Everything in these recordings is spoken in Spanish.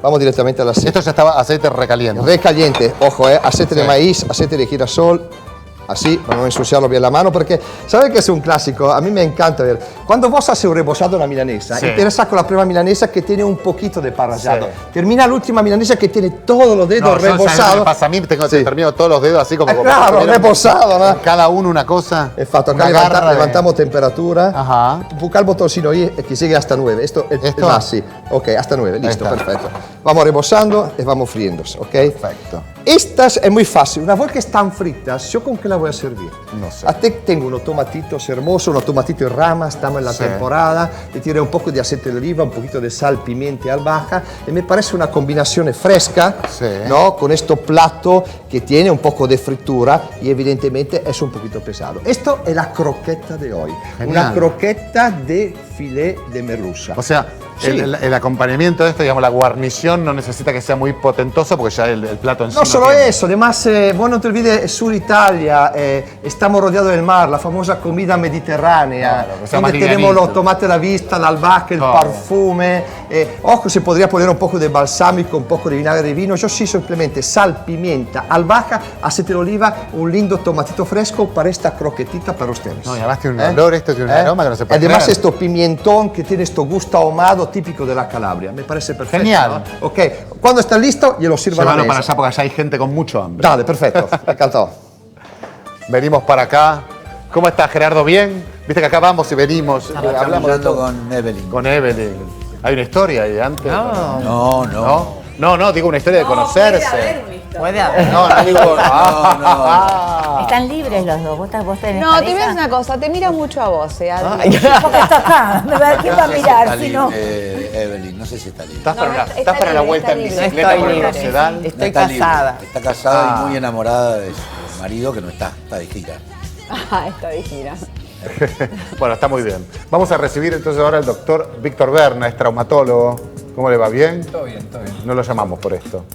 Vamos directamente al aceite. Esto ya estaba aceite recaliente. Recaliente, ojo, aceite de maíz, aceite de girasol. Así, para no ensuciarlo bien la mano, porque ¿sabes qué es un clásico? A mí me encanta ver. Cuando vos haces un rebozado una milanesa, empiezas con la primera milanesa que tiene un poquito de parrallado. Termina la última milanesa que tiene todos los dedos rebozados. Me pasa a mí, termino todos los dedos así como... claro, rebozado, ¿no? Cada uno una cosa. Fatto, acá levantamos temperatura. Busca el botoncino ahí que llegue hasta 9. Esto es así. Ok, hasta 9, listo, perfecto. Vamos rebozando y vamos friendo, ¿ok? Perfecto. Estas es muy fácil. Una vez que están fritas, ¿yo con qué la voy a servir? No sé. A ti tengo unos tomatitos hermosos, unos tomatitos en rama, estamos en la temporada. Le tiré un poco de aceite de oliva, un poquito de sal, pimienta y albahaca. Y me parece una combinación fresca, ¿no? Con este plato que tiene un poco de fritura y evidentemente es un poquito pesado. Esto es la croqueta de hoy. Genial. Una croqueta de filet de merluza. O sea, el acompañamiento de esto, digamos, la guarnición no necesita que sea muy potentoso porque ya el plato en sí. No solo eso, además, vos no te olvides, sur Italia, estamos rodeados del mar, la famosa comida mediterránea, donde tenemos los tomates a la vista, la albahaca, el perfume. Ojo, se podría poner un poco de balsámico, un poco de vinagre de vino. Yo sí, simplemente sal, pimienta, albahaca, aceite de oliva, un lindo tomatito fresco para esta croquetita para ustedes. No, y además tiene un olor, esto tiene un aroma que no se puede Además, creer. esto pimentón que tiene esto gusto ahumado típico de la Calabria. Me parece perfecto. Genial. ¿No? Ok, cuando está listo, yo lo sirvo a la mesa. para allá porque allá hay gente con mucho hambre. Dale, perfecto. Encantado. Venimos para acá. ¿Cómo estás, Gerardo? ¿Bien? Viste que acá vamos y venimos. Hablamos de todo con Evelyn. Con Evelyn. ¿Hay una historia ahí antes? No, digo una historia de conocerse. Puede haber. No, digo... Están libres los dos. ¿Vos tenés No, pareja? te ves una cosa, te mira mucho a vos, Porque está acá. ¿Quién va a mirar si no? Evelyn, no sé si está libre. ¿Estás para la vuelta en bicicleta por el Rosedal? Estoy casada. Está casada y muy enamorada de su marido que no está de gira. Está de gira. Bueno, está muy bien. Vamos a recibir entonces ahora al doctor Víctor Berna, es traumatólogo. ¿Cómo le va? ¿Bien? Todo bien, todo bien. No lo llamamos por esto.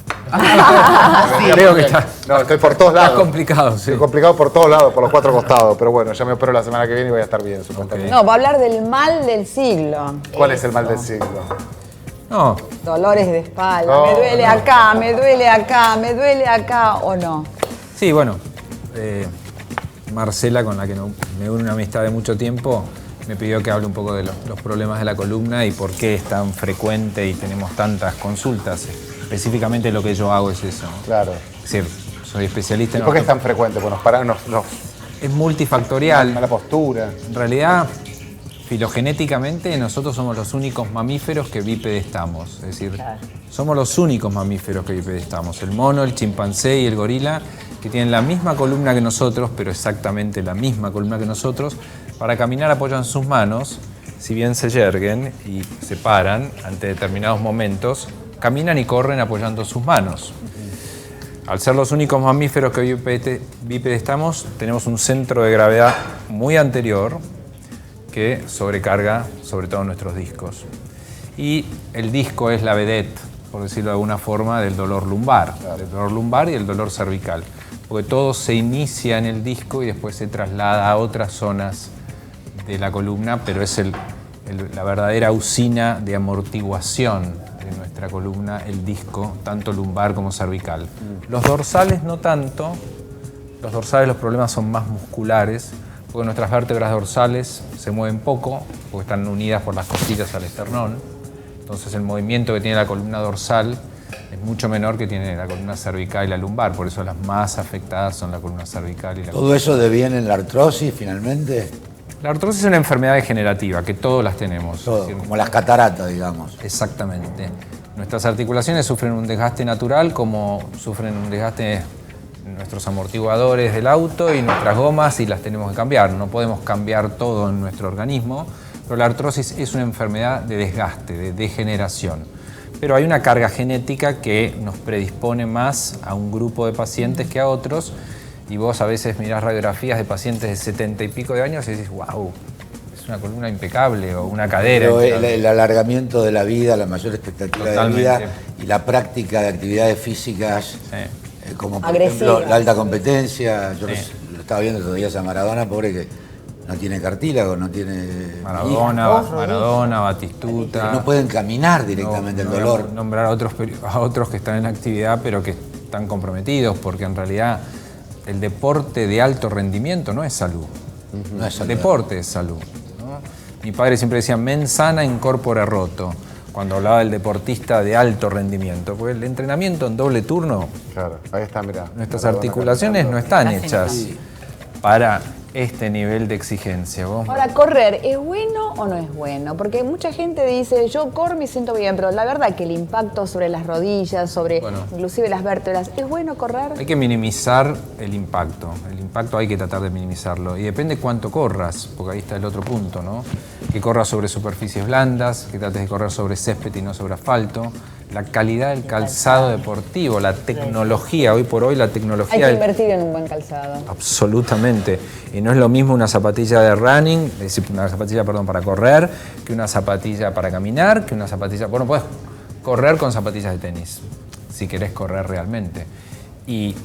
Creo que está. No, estoy por todos lados. Está complicado, sí. Estoy complicado por todos lados, por los cuatro costados. Pero bueno, ya me opero la semana que viene y voy a estar bien, supuestamente. No, va a hablar del mal del siglo. ¿Cuál es el mal del siglo? No, Dolores de espalda, No, me duele acá, me duele acá, me duele acá, ¿o no? sí, bueno. Marcela, con la que me une una amistad de mucho tiempo, me pidió que hable un poco de los problemas de la columna y por qué es tan frecuente y tenemos tantas consultas. Específicamente lo que yo hago es eso, ¿no? Claro. Es decir, soy especialista ¿Y en... por qué es tan frecuente? Bueno, Es multifactorial. mala postura. En realidad, filogenéticamente, nosotros somos los únicos mamíferos que bipedestamos. Es decir, somos los únicos mamíferos que bipedestamos. El mono, el chimpancé y el gorila, que tienen la misma columna que nosotros, pero exactamente la misma columna que nosotros, para caminar apoyan sus manos, si bien se yerguen y se paran ante determinados momentos, caminan y corren apoyando sus manos. Al ser los únicos mamíferos que bipedestamos, tenemos un centro de gravedad muy anterior que sobrecarga sobre todo nuestros discos. Y el disco es la vedette, por decirlo de alguna forma, del dolor lumbar. El dolor lumbar y el dolor cervical. Porque todo se inicia en el disco y después se traslada a otras zonas de la columna, pero es la verdadera usina de amortiguación de nuestra columna, el disco, tanto lumbar como cervical. Los dorsales no tanto. Los dorsales, los problemas son más musculares, porque nuestras vértebras dorsales se mueven poco, porque están unidas por las costillas al esternón. Entonces el movimiento que tiene la columna dorsal es mucho menor que tiene la columna cervical y la lumbar, por eso las más afectadas son la columna cervical y la lumbar. ¿Todo eso deviene en la artrosis finalmente? La artrosis es una enfermedad degenerativa, que todos las tenemos. Todo, es decir, como las cataratas, digamos. Exactamente. Nuestras articulaciones sufren un desgaste natural, como sufren un desgaste nuestros amortiguadores del auto y nuestras gomas, y las tenemos que cambiar. No podemos cambiar todo en nuestro organismo, pero la artrosis es una enfermedad de desgaste, de degeneración. Pero hay una carga genética que nos predispone más a un grupo de pacientes que a otros, y vos a veces mirás radiografías de pacientes de 70 y pico de años y decís, wow, es una columna impecable o una cadera. Pero el alargamiento de la vida, la mayor expectativa Totalmente. de vida y la práctica de actividades físicas, como por Agresivas. ejemplo la alta competencia. Yo lo estaba viendo estos días a Maradona, pobre, que No tiene cartílago, no tiene... Maradona, Batistuta. No pueden caminar directamente el dolor. Nombrar a otros que están en actividad, pero que están comprometidos, porque en realidad el deporte de alto rendimiento no es salud. No es salud. El deporte es salud, ¿no? Mi padre siempre decía, mens sana in corpore roto, cuando hablaba del deportista de alto rendimiento, porque el entrenamiento en doble turno, Claro, ahí está, mirá. nuestras articulaciones no están hechas para este nivel de exigencia. ¿Vos? Ahora, ¿correr es bueno o no es bueno? Porque mucha gente dice, yo corro y me siento bien, pero la verdad que el impacto sobre las rodillas, sobre inclusive las vértebras, ¿es bueno correr? Hay que minimizar el impacto. El impacto hay que tratar de minimizarlo. Y depende cuánto corras, porque ahí está el otro punto, ¿no? Que corras sobre superficies blandas, que trates de correr sobre césped y no sobre asfalto. La calidad del calzado deportivo, la tecnología, hoy por hoy la tecnología... Hay que invertir en un buen calzado. Absolutamente. Y no es lo mismo una zapatilla de running, es decir, una zapatilla, para correr, que una zapatilla para caminar, que una zapatilla... Bueno, puedes correr con zapatillas de tenis, si querés correr realmente. Y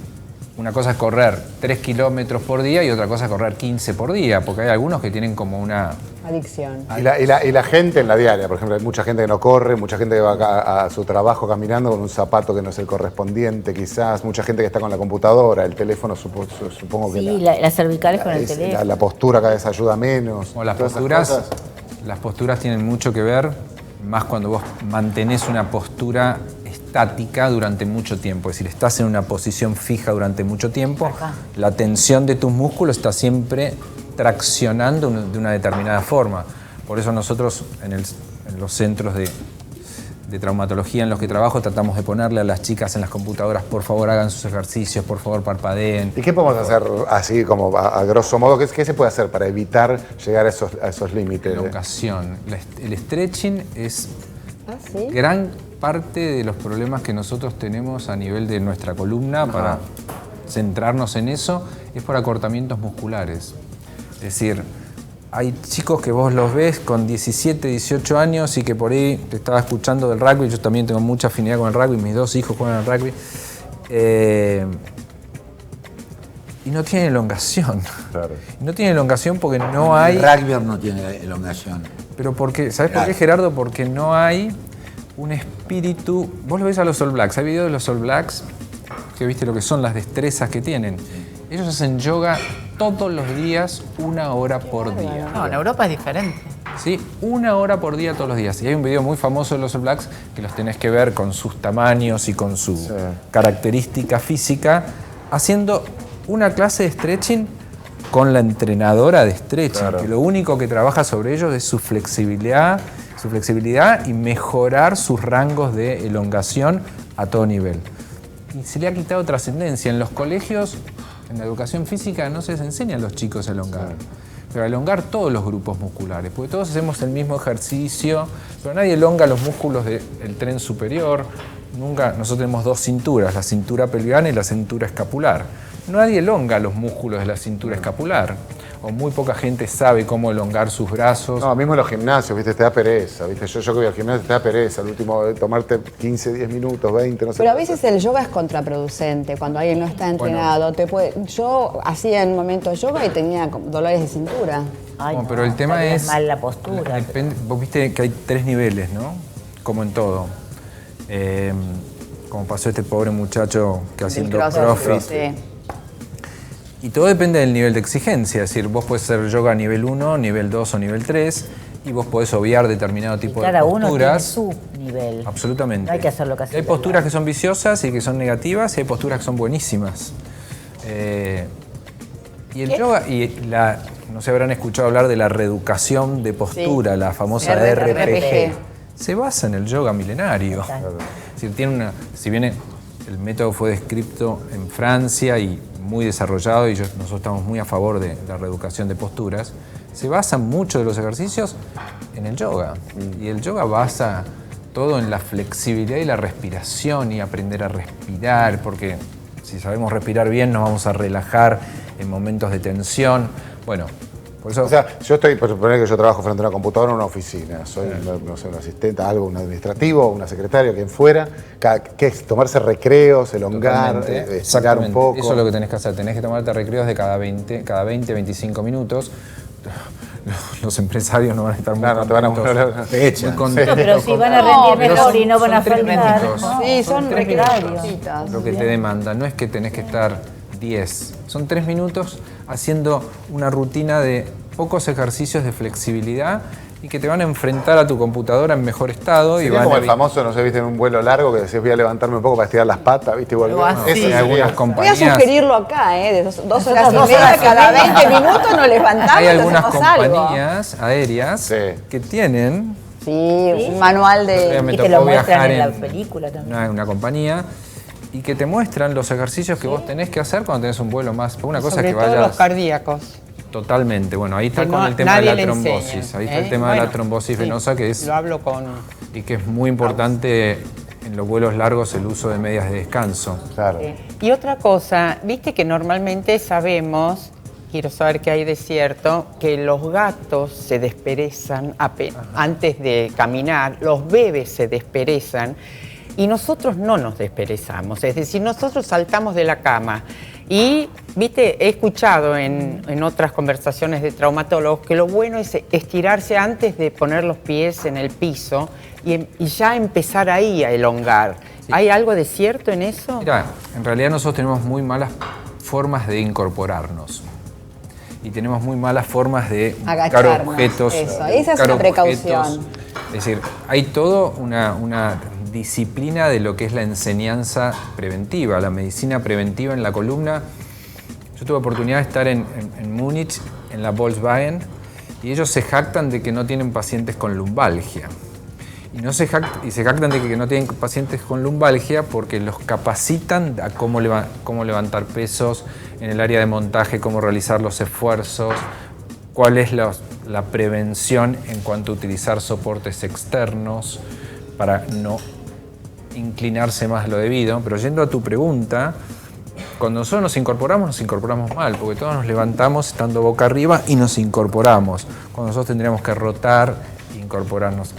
una cosa es correr 3 kilómetros por día y otra cosa es correr 15 por día, porque hay algunos que tienen como una... Adicción. Y la gente en la diaria, por ejemplo, hay mucha gente que no corre, mucha gente que va a su trabajo caminando con un zapato que no es el correspondiente, quizás, mucha gente que está con la computadora, el teléfono, supongo que... Sí, las cervicales con el teléfono. La postura cada vez ayuda menos. O las todas esas posturas, cosas. las posturas tienen mucho que ver, más cuando vos mantenés una postura estática durante mucho tiempo, es decir, estás en una posición fija durante mucho tiempo, la tensión de tus músculos está siempre traccionando de una determinada forma. Por eso nosotros en los centros de traumatología en los que trabajo tratamos de ponerle a las chicas en las computadoras, por favor hagan sus ejercicios, por favor parpadeen. ¿Y qué podemos hacer así como a grosso modo? ¿Qué se puede hacer para evitar llegar a esos límites? Elongación. El stretching es ¿Sí? gran parte de los problemas que nosotros tenemos a nivel de nuestra columna, para centrarnos en eso, es por acortamientos musculares. Es decir, hay chicos que vos los ves con 17, 18 años y que por ahí te estaba escuchando del rugby, yo también tengo mucha afinidad con el rugby, mis 2 hijos juegan al rugby, y no tienen elongación. Claro. No tienen elongación porque no hay... El rugby no tiene elongación. Pero porque, ¿sabes por qué, Gerardo? Porque no hay un espíritu... Vos lo ves a los All Blacks, hay videos de los All Blacks que viste lo que son las destrezas que tienen. Ellos hacen yoga todos los días, 1 hora por día. No, en Europa es diferente. ¿Sí? 1 hora por día todos los días. Y hay un video muy famoso de los All Blacks que los tenés que ver con sus tamaños y con su característica física, haciendo una clase de stretching con la entrenadora de stretching, que lo único que trabaja sobre ellos es su flexibilidad y mejorar sus rangos de elongación a todo nivel. Y se le ha quitado trascendencia. En los colegios, en la educación física, no se les enseña a los chicos a elongar. Pero a elongar todos los grupos musculares, porque todos hacemos el mismo ejercicio, pero nadie elonga los músculos del tren superior. Nosotros tenemos 2 cinturas, la cintura pelviana y la cintura escapular. Nadie elonga los músculos de la cintura escapular, o muy poca gente sabe cómo elongar sus brazos. No, mismo en los gimnasios, ¿viste? Te da pereza, ¿viste? Yo que voy al gimnasio te da pereza, al último tomarte 15, 10 minutos, 20, no sé. Pero a veces el yoga es contraproducente, cuando alguien no está entrenado. Yo hacía en un momento yoga y tenía dolores de cintura. Ay, No, pero el tema es... mal la postura. Vos viste que hay 3 niveles, ¿no? Como en todo. Como pasó este pobre muchacho que haciendo CrossFit. Sí. Y todo depende del nivel de exigencia, es decir, vos podés hacer yoga nivel 1, nivel 2 o nivel 3, y vos podés obviar determinado tipo de Cada uno tiene posturas. su nivel. Absolutamente. No hay que hacerlo casi Hay igual. posturas que son viciosas y que son negativas, y hay posturas que son buenísimas. Y el yoga, no se habrán escuchado hablar de la reeducación de postura, la famosa RPG. Se basa en el yoga milenario. Es decir, si bien el método fue descrito en Francia y muy desarrollado, y nosotros estamos muy a favor de la reeducación de posturas, se basan muchos de los ejercicios en el yoga. Y el yoga basa todo en la flexibilidad y la respiración, y aprender a respirar, porque si sabemos respirar bien nos vamos a relajar en momentos de tensión. Bueno, por eso... O sea, yo estoy, por suponer que yo trabajo frente a una computadora en una oficina, soy no sé, un asistente, un administrativo, una secretaria, quien fuera, ¿qué es? Tomarse recreos, elongar, estirar un poco. Eso es lo que tenés que hacer, tenés que tomarte recreos de cada 20, 25 minutos, los empresarios no van a estar muy Claro, no te van a contentos. te echan. Muy contentos No, pero si con- van a rendir pero mejor son- y no van a son 3 faltar. minutos. Sí, son 3 recreativos. minutos lo que te demanda. No es que tenés que estar 10. Son 3 minutos haciendo una rutina de pocos ejercicios de flexibilidad y que te van a enfrentar a tu computadora en mejor estado. Y Sería van como a el famoso, no sé, viste, en un vuelo largo que decís voy a levantarme un poco para estirar las patas, viste, y volver. Algo así. Ese en sería. algunas Voy a compañías. sugerirlo acá, de 2 horas y Nosotros media, 2 horas y cada media. 20 minutos nos levantamos Hay y algunas hacemos algo. compañías aéreas Sí. que tienen. Sí, un manual de... Me Y te lo tocó muestran viajar en la película también. una compañía y que te muestran los ejercicios que vos tenés que hacer cuando tenés un vuelo más. Una cosa Sobre es que todo vayas los cardíacos. totalmente. Bueno, ahí está Que con no- el tema de nadie la le trombosis. enseña, Ahí está el ¿eh? tema de la Bueno, trombosis sí, venosa que es Lo hablo con... y que es muy importante en los vuelos largos el uso de medias de descanso. Claro. Y otra cosa, viste que normalmente sabemos, quiero saber qué hay de cierto, que los gatos se desperezan antes de caminar, los bebés se desperezan y nosotros no nos desperezamos. Es decir, nosotros saltamos de la cama. Y, viste, he escuchado en otras conversaciones de traumatólogos que lo bueno es estirarse antes de poner los pies en el piso y ya empezar ahí a elongar. Sí. ¿Hay algo de cierto en eso? Mira, en realidad nosotros tenemos muy malas formas de incorporarnos. Y tenemos muy malas formas de buscar Agacharnos, objetos. eso, esa es buscar una precaución. objetos. Es decir, hay todo una disciplina de lo que es la enseñanza preventiva, la medicina preventiva en la columna. Yo tuve oportunidad de estar en Múnich, en la Volkswagen, y ellos se jactan de que no tienen pacientes con lumbalgia. Y se jactan de que no tienen pacientes con lumbalgia porque los capacitan a cómo levantar pesos en el área de montaje, cómo realizar los esfuerzos, cuál es la prevención en cuanto a utilizar soportes externos para no inclinarse más de lo debido. Pero yendo a tu pregunta, cuando nosotros nos incorporamos mal, porque todos nos levantamos estando boca arriba y nos incorporamos. Cuando nosotros tendríamos que rotar e incorporarnos.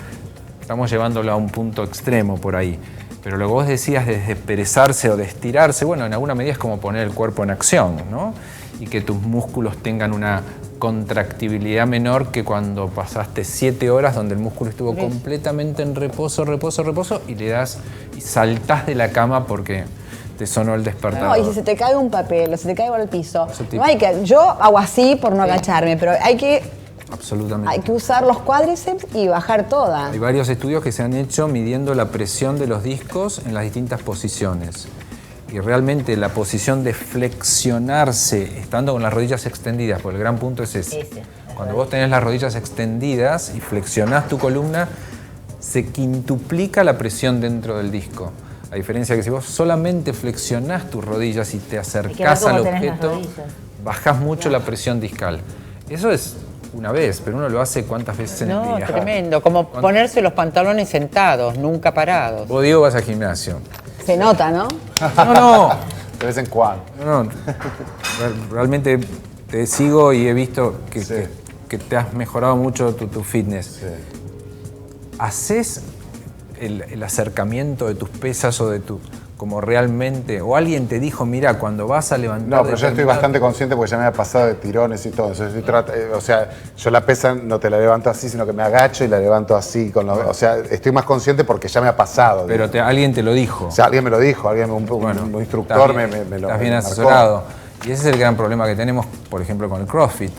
Estamos llevándolo a un punto extremo por ahí. Pero lo que vos decías de desperezarse o de estirarse, bueno, en alguna medida es como poner el cuerpo en acción, ¿no? Y que tus músculos tengan una contractibilidad menor que cuando pasaste 7 horas donde el músculo estuvo completamente en reposo y saltás de la cama porque te sonó el despertador. No, y si se te cae un papel o se te cae al piso, Ese tipo. no hay que, yo hago así por no agacharme, pero hay que Absolutamente. usar los cuádriceps y bajar toda. Hay varios estudios que se han hecho midiendo la presión de los discos en las distintas posiciones. Y realmente la posición de flexionarse estando con las rodillas extendidas, porque el gran punto es ese. Cuando vos tenés las rodillas extendidas y flexionás tu columna, se quintuplica la presión dentro del disco. A diferencia que si vos solamente flexionás tus rodillas y te acercás al cómo tenés las objeto, rodillas. bajás mucho la presión discal. Eso es una vez, pero uno lo hace cuántas veces en el No, día. tremendo. Como ponerse los pantalones sentados, nunca parados. Vos, Diego, vas al gimnasio. Se nota, ¿no? No. De vez en cuando. No, realmente te sigo y he visto que, Sí. que te has mejorado mucho tu fitness. Sí. ¿Haces el acercamiento de tus pesas o de tu... como realmente, o alguien te dijo, mira, cuando vas a levantar... No, pero yo estoy determinado- bastante consciente porque ya me ha pasado de tirones y todo. Entonces, o sea, yo la pesa no te la levanto así, sino que me agacho y la levanto así. O sea, estoy más consciente porque ya me ha pasado. Pero alguien te lo dijo. O sea, alguien me lo dijo, un instructor estás bien, me lo estás bien marcó. asesorado. Y ese es el gran problema que tenemos, por ejemplo, con el CrossFit,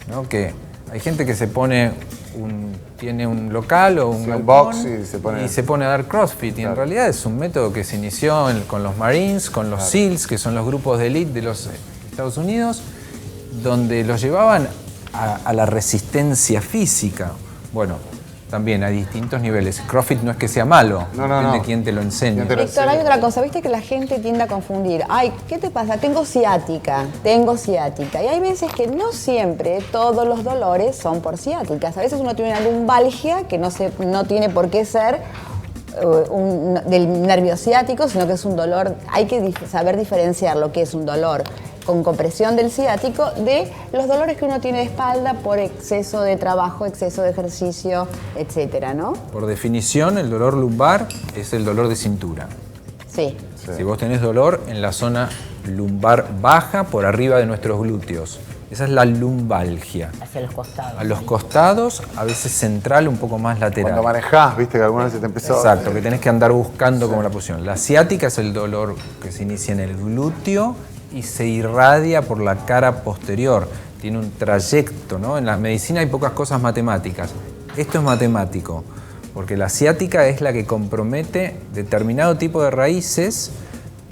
¿no? Que hay gente que tiene un local o un Sí, un galpón box y se pone a dar CrossFit. Y en realidad es un método que se inició con los Marines, con los SEALs, que son los grupos de élite de los Estados Unidos, donde los llevaban a la resistencia física. Bueno, también hay distintos niveles. CrossFit no es que sea malo, depende de quién te lo enseñe. ¿Quién te lo Víctor, hay otra cosa, viste que la gente tiende a confundir. Ay, ¿qué te pasa? Tengo ciática. Y hay veces que no siempre todos los dolores son por ciáticas. A veces uno tiene una lumbalgia que no tiene por qué ser del nervio ciático, sino que es un dolor. Hay que saber diferenciar lo que es un dolor con compresión del ciático de los dolores que uno tiene de espalda por exceso de trabajo, exceso de ejercicio, etcétera, ¿no? Por definición, el dolor lumbar es el dolor de cintura. Sí. Si vos tenés dolor en la zona lumbar baja, por arriba de nuestros glúteos, Esa es la lumbalgia. Hacia los costados. A los costados, a veces central, un poco más lateral. Cuando manejás, viste que alguna vez te empezó... Exacto, que tenés que andar buscando como la posición. La ciática es el dolor que se inicia en el glúteo y se irradia por la cara posterior. Tiene un trayecto, ¿no? En la medicina hay pocas cosas matemáticas. Esto es matemático, porque la ciática es la que compromete determinado tipo de raíces,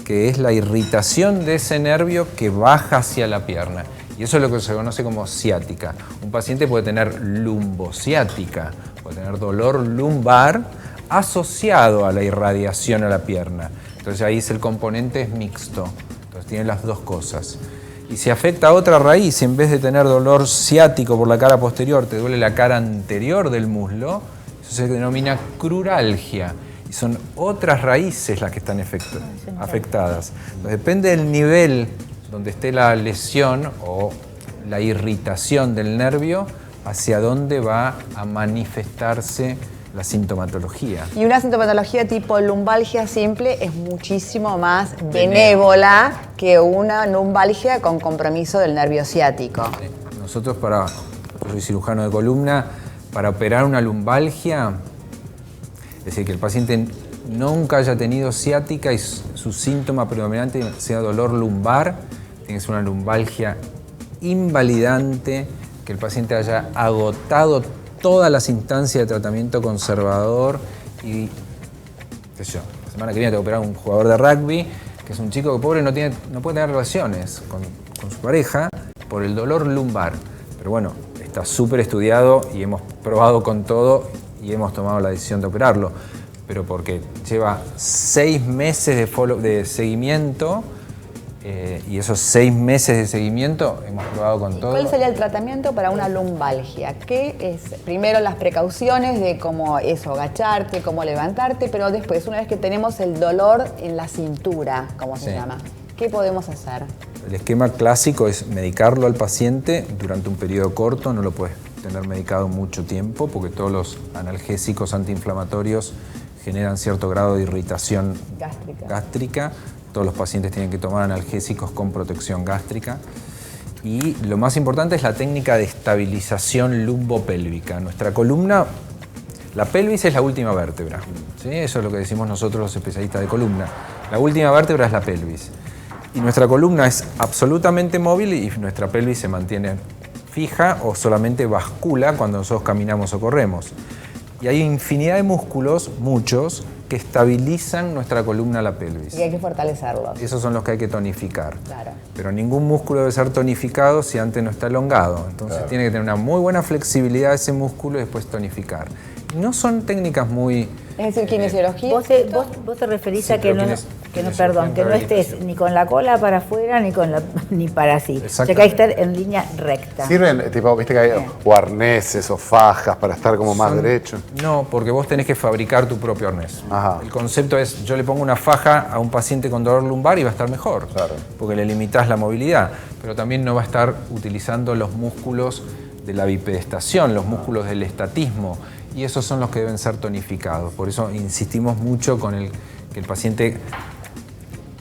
que es la irritación de ese nervio que baja hacia la pierna. Y eso es lo que se conoce como ciática. Un paciente puede tener lumbociática, puede tener dolor lumbar asociado a la irradiación a la pierna. Entonces ahí el componente es mixto. Entonces tiene las dos cosas. Y si afecta a otra raíz, en vez de tener dolor ciático por la cara posterior, te duele la cara anterior del muslo, eso se denomina cruralgia. Y son otras raíces las que están afectadas. Entonces, depende del nivel donde esté la lesión o la irritación del nervio, hacia dónde va a manifestarse la sintomatología. Y una sintomatología tipo lumbalgia simple es muchísimo más benévola que una lumbalgia con compromiso del nervio ciático. Nosotros yo soy cirujano de columna, para operar una lumbalgia, es decir, que el paciente nunca haya tenido ciática y su síntoma predominante sea dolor lumbar, tiene que ser una lumbalgia invalidante, que el paciente haya agotado todas las instancias de tratamiento conservador y, qué sé yo, la semana que viene tengo que operar a un jugador de rugby, que es un chico que pobre no puede tener relaciones con su pareja por el dolor lumbar. Pero bueno, está súper estudiado y hemos probado con todo y hemos tomado la decisión de operarlo. Pero porque lleva 6 meses de seguimiento y esos 6 meses de seguimiento hemos probado con todo. ¿Cuál sería el tratamiento para una lumbalgia? ¿Qué es? Primero las precauciones de cómo eso, agacharte, cómo levantarte, pero después, una vez que tenemos el dolor en la cintura, como se llama, ¿qué podemos hacer? El esquema clásico es medicarlo al paciente durante un periodo corto, no lo puedes tener medicado mucho tiempo porque todos los analgésicos antiinflamatorios generan cierto grado de irritación gástrica. Todos los pacientes tienen que tomar analgésicos con protección gástrica. Y lo más importante es la técnica de estabilización lumbopélvica. Nuestra columna, la pelvis es la última vértebra, ¿sí? Eso es lo que decimos nosotros los especialistas de columna. La última vértebra es la pelvis. Y nuestra columna es absolutamente móvil y nuestra pelvis se mantiene fija o solamente bascula cuando nosotros caminamos o corremos. Y hay infinidad de músculos, muchos, que estabilizan nuestra columna a la pelvis. Y hay que fortalecerlos. Esos son los que hay que tonificar. Claro. Pero ningún músculo debe ser tonificado si antes no está elongado. Entonces tiene que tener una muy buena flexibilidad ese músculo y después tonificar. Y no son técnicas muy... Es decir, kinesiología. Vos te referís a que no estés ni con la cola para afuera ni para así. O sea, que hay que estar en línea recta. ¿Sirven, tipo, viste que hay o arneses o fajas para estar como más derecho? No, porque vos tenés que fabricar tu propio arnés. Ajá. El concepto es, yo le pongo una faja a un paciente con dolor lumbar y va a estar mejor. Claro. Porque le limitás la movilidad. Pero también no va a estar utilizando los músculos de la bipedestación, los músculos del estatismo. Y esos son los que deben ser tonificados. Por eso insistimos mucho con que el paciente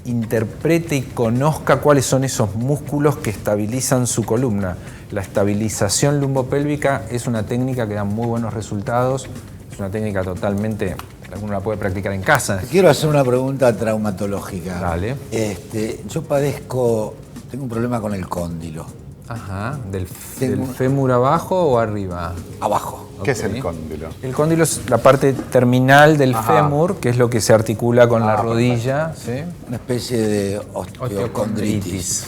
interprete y conozca cuáles son esos músculos que estabilizan su columna. La estabilización lumbopélvica es una técnica que da muy buenos resultados. Es una técnica totalmente, uno la puede practicar en casa. Quiero hacer una pregunta traumatológica. Dale. Yo tengo un problema con el cóndilo. Ajá, ¿del fémur abajo o arriba? Abajo. ¿Qué es el cóndilo? El cóndilo es la parte terminal del fémur, que es lo que se articula con la rodilla. ¿Sí? Una especie de osteocondritis.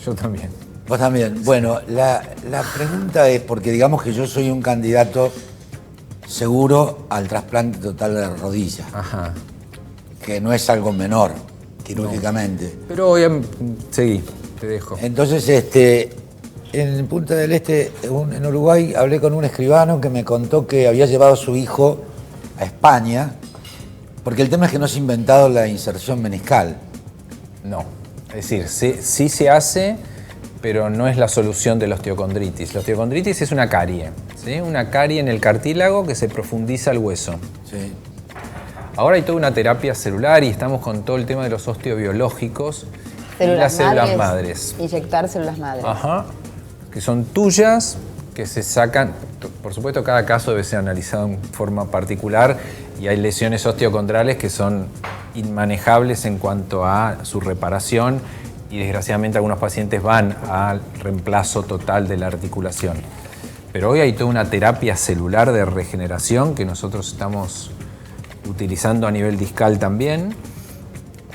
Yo también. Vos también. Bueno, la pregunta es, porque digamos que yo soy un candidato seguro al trasplante total de la rodilla. Ajá. Que no es algo menor, quirúrgicamente. No. Pero seguí, te dejo. Entonces, en Punta del Este, en Uruguay, hablé con un escribano que me contó que había llevado a su hijo a España, porque el tema es que no se ha inventado la inserción meniscal. No, es decir, sí se hace, pero no es la solución de la osteocondritis. La osteocondritis es una carie, ¿sí? Una carie en el cartílago que se profundiza al hueso. Sí. Ahora hay toda una terapia celular y estamos con todo el tema de los osteobiológicos. y las células madres. Inyectar células madres. Ajá. Que son tuyas, que se sacan. Por supuesto, cada caso debe ser analizado en forma particular y hay lesiones osteocondrales que son inmanejables en cuanto a su reparación y desgraciadamente algunos pacientes van al reemplazo total de la articulación. Pero hoy hay toda una terapia celular de regeneración que nosotros estamos utilizando a nivel discal también.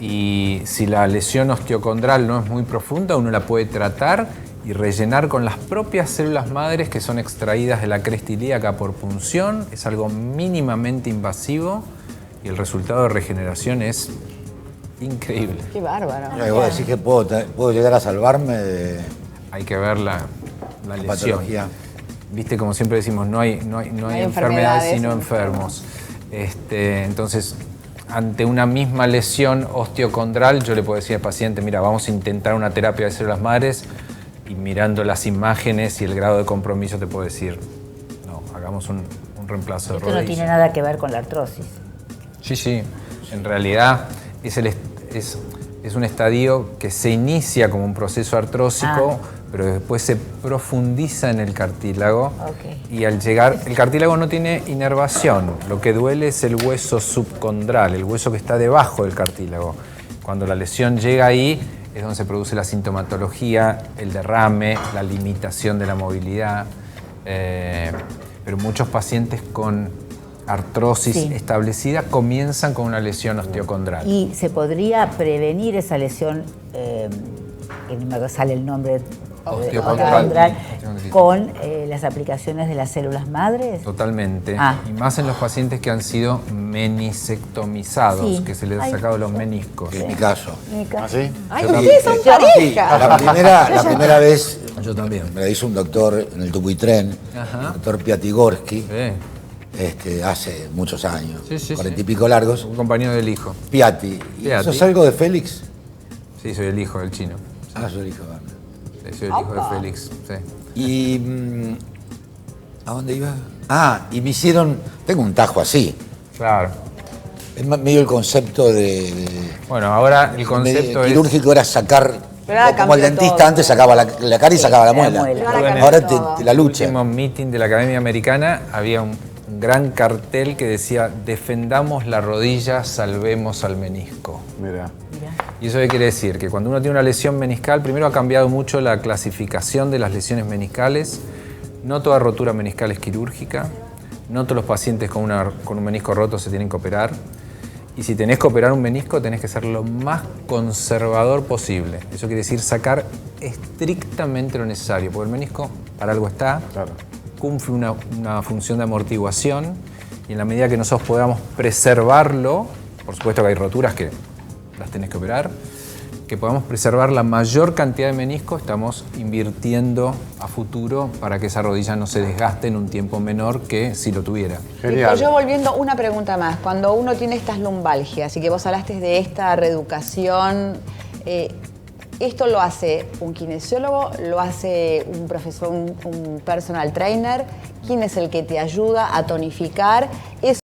Y si la lesión osteocondral no es muy profunda, uno la puede tratar y rellenar con las propias células madres que son extraídas de la cresta ilíaca por punción. Es algo mínimamente invasivo y el resultado de regeneración es increíble. Qué bárbaro. Vos decís que puedo llegar a salvarme de Hay que ver la lesión. patología. Viste, como siempre decimos, no hay enfermedades sino enfermos. Entonces, ante una misma lesión osteocondral, yo le puedo decir al paciente, mira, vamos a intentar una terapia de células madres y mirando las imágenes y el grado de compromiso te puedo decir, no, hagamos un reemplazo de Esto rodilla. no tiene nada que ver con la artrosis. Sí. En realidad es un estadio que se inicia como un proceso artrósico, pero después se profundiza en el cartílago. Y al llegar, el cartílago no tiene inervación. Lo que duele es el hueso subcondral, el hueso que está debajo del cartílago. Cuando la lesión llega ahí, es donde se produce la sintomatología, el derrame, la limitación de la movilidad. Pero muchos pacientes con artrosis establecida comienzan con una lesión osteocondral. ¿Y se podría prevenir esa lesión, que no me sale el nombre, osteocondral, con las aplicaciones de las células madres? Totalmente. Y más en los pacientes que han sido menisectomizados, que se les ha sacado los meniscos. En mi caso. ¿Ah, sí? Ay, ustedes son pareja. La primera vez Yo también. me la hizo un doctor en el Tupuytren, el doctor Piatigorsky, hace muchos años, 40 y pico largos. Un compañero del hijo. Piatti. ¿Sos algo de Félix? Sí, soy el hijo del chino. Soy el hijo. Sí, soy el hijo de Félix. Sí. Y ¿a dónde iba? Y me hicieron, tengo un tajo así. Claro. Es medio el concepto de Bueno, ahora el concepto quirúrgico era sacar, Pero ahora como el cambió dentista todo. antes sacaba la cara y sacaba la muela. Ahora la En el lucha. último meeting de la Academia Americana había un gran cartel que decía defendamos la rodilla, salvemos al menisco. Mira. ¿Y eso qué quiere decir? Que cuando uno tiene una lesión meniscal, primero ha cambiado mucho la clasificación de las lesiones meniscales. No toda rotura meniscal es quirúrgica. No todos los pacientes con un menisco roto se tienen que operar. Y si tenés que operar un menisco, tenés que ser lo más conservador posible. Eso quiere decir sacar estrictamente lo necesario, porque el menisco para algo está, cumple una función de amortiguación y en la medida que nosotros podamos preservarlo, por supuesto que hay roturas que las tenés que operar, que podamos preservar la mayor cantidad de menisco, estamos invirtiendo a futuro para que esa rodilla no se desgaste en un tiempo menor que si lo tuviera. Víctor, yo volviendo una pregunta más. Cuando uno tiene estas lumbalgias y que vos hablaste de esta reeducación, ¿esto lo hace un kinesiólogo? ¿Lo hace un profesor, un personal trainer? ¿Quién es el que te ayuda a tonificar?